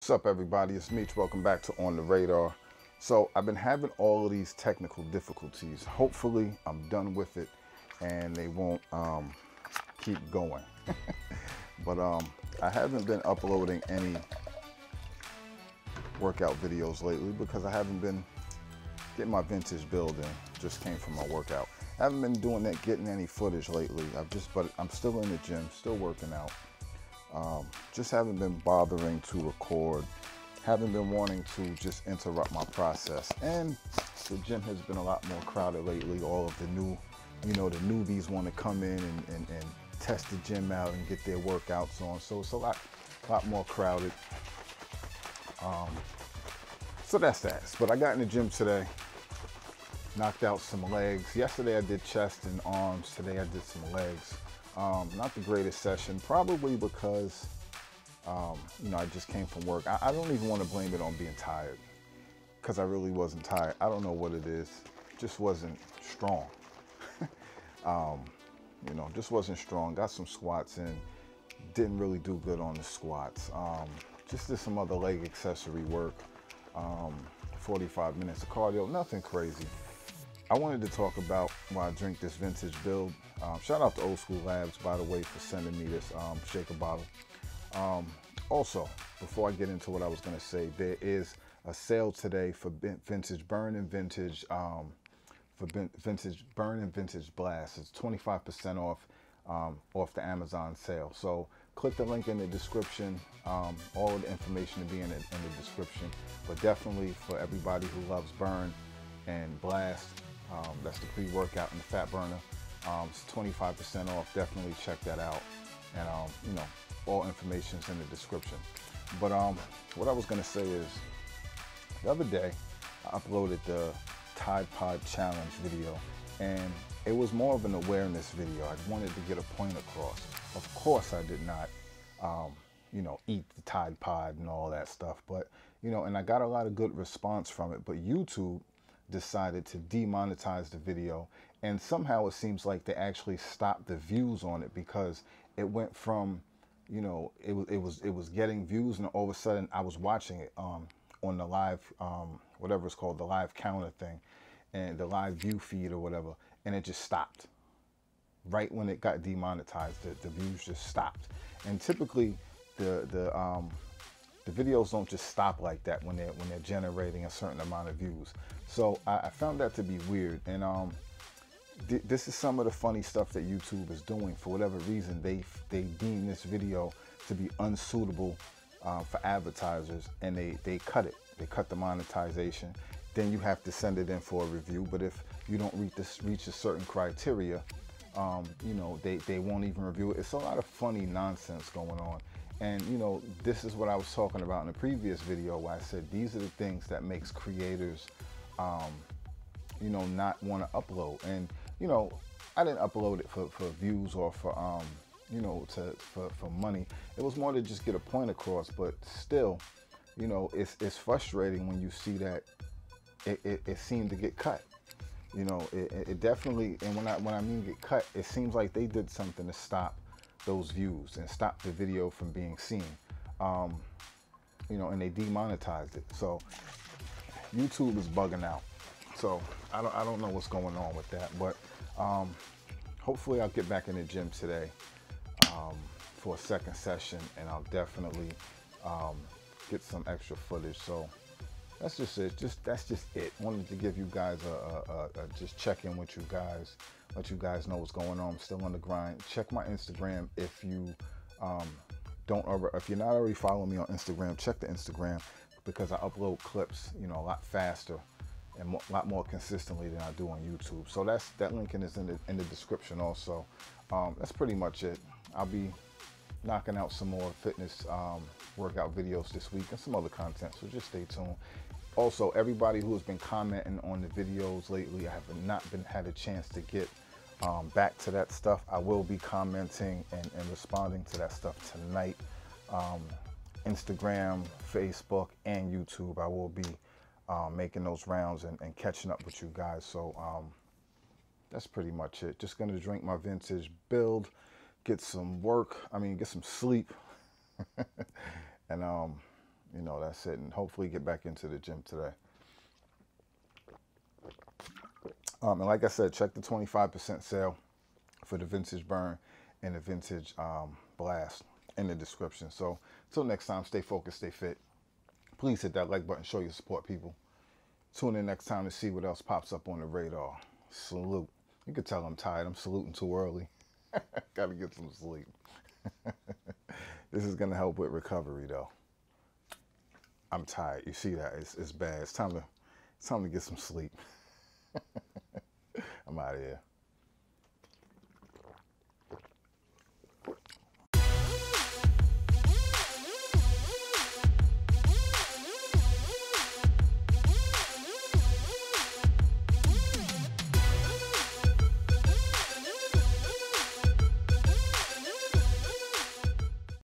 What's up, everybody? It's Meech. Welcome back to On the Radar. So I've been having all of these technical difficulties. Hopefully I'm done with it and they won't keep going. But I haven't been uploading any workout videos lately because I haven't been getting my vintage build in. Just came from my workout. I haven't been doing that, getting any footage lately. But I'm still in the gym, still working out. Just haven't been bothering to record, haven't been wanting to just interrupt my process. And the gym has been a lot more crowded lately. All of the new, the newbies want to come in and test the gym out and get their workouts on. So it's a lot more crowded. So that's that. But I got in the gym today, knocked out some legs. Yesterday I did chest and arms. Today I did some legs. Not the greatest session, probably because, I just came from work. I don't even want to blame it on being tired, because I really wasn't tired. I don't know what it is. Just wasn't strong. Just wasn't strong. Got some squats in. Didn't really do good on the squats. Just did some other leg accessory work. 45 minutes of cardio, nothing crazy. I wanted to talk about why I drink this vintage build. Shout out to Old School Labs, by the way, for sending me this shaker bottle. Also, before I get into what I was going to say, there is a sale today for vintage burn and vintage vintage blast. It's 25% off the Amazon sale. So click the link in the description. All of the information will be in the description. But definitely for everybody who loves burn and blast, that's the pre-workout and the fat burner. It's 25% off. Definitely check that out. And all information is in the description. But what I was gonna say is, the other day I uploaded the Tide Pod Challenge video, and it was more of an awareness video. I wanted to get a point across. Of course, I did not, eat the Tide Pod and all that stuff. But and I got a lot of good response from it. But YouTube decided to demonetize the video, and somehow it seems like they actually stopped the views on it, because it went from it was getting views, and all of a sudden I was watching it on the live whatever it's called, the live counter thing, and the live view feed or whatever, and it just stopped right when it got demonetized. The views just stopped. And typically the videos don't just stop like that when they're generating a certain amount of views. So I found that to be weird. And this is some of the funny stuff that YouTube is doing. For whatever reason, they deem this video to be unsuitable for advertisers, and they cut it. They cut the monetization. Then you have to send it in for a review. But if you don't reach a certain criteria, they won't even review it. It's a lot of funny nonsense going on. And this is what I was talking about in the previous video, where I said these are the things that makes creators not want to upload. And I didn't upload it for views or for for money. It was more to just get a point across. But still, it's frustrating when you see that it seemed to get cut. It definitely, and when I mean get cut, it seems like they did something to stop those views and stop the video from being seen. And they demonetized it. So YouTube is bugging out. So I don't know what's going on with that. But hopefully I'll get back in the gym today for a second session, and I'll definitely get some extra footage. So that's just it. That's just it. Wanted to give you guys a just check in with you guys, let you guys know what's going on. I'm still on the grind. Check my Instagram if you if you're not already following me on Instagram. Check the Instagram, because I upload clips a lot faster and a lot more consistently than I do on YouTube. So that link is in the description also. That's pretty much it. I'll be knocking out some more fitness workout videos this week and some other content, so just stay tuned. Also, everybody who has been commenting on the videos lately, I have not had a chance to get back to that stuff. I will be commenting and responding to that stuff tonight. Instagram, Facebook, and YouTube, I will be making those rounds and catching up with you guys. So that's pretty much it. Just gonna drink my vintage build, get some sleep, and you know, that's it. And hopefully get back into the gym today. And like I said, check the 25% sale for the vintage burn and the vintage blast in the description. So until next time, stay focused, stay fit. Please hit that like button, show your support, people. Tune in next time to see what else pops up on the radar. Salute. You can tell I'm tired. I'm saluting too early. Gotta get some sleep. This is gonna help with recovery though. I'm tired. You see that? It's bad. It's time to get some sleep. I'm out of here.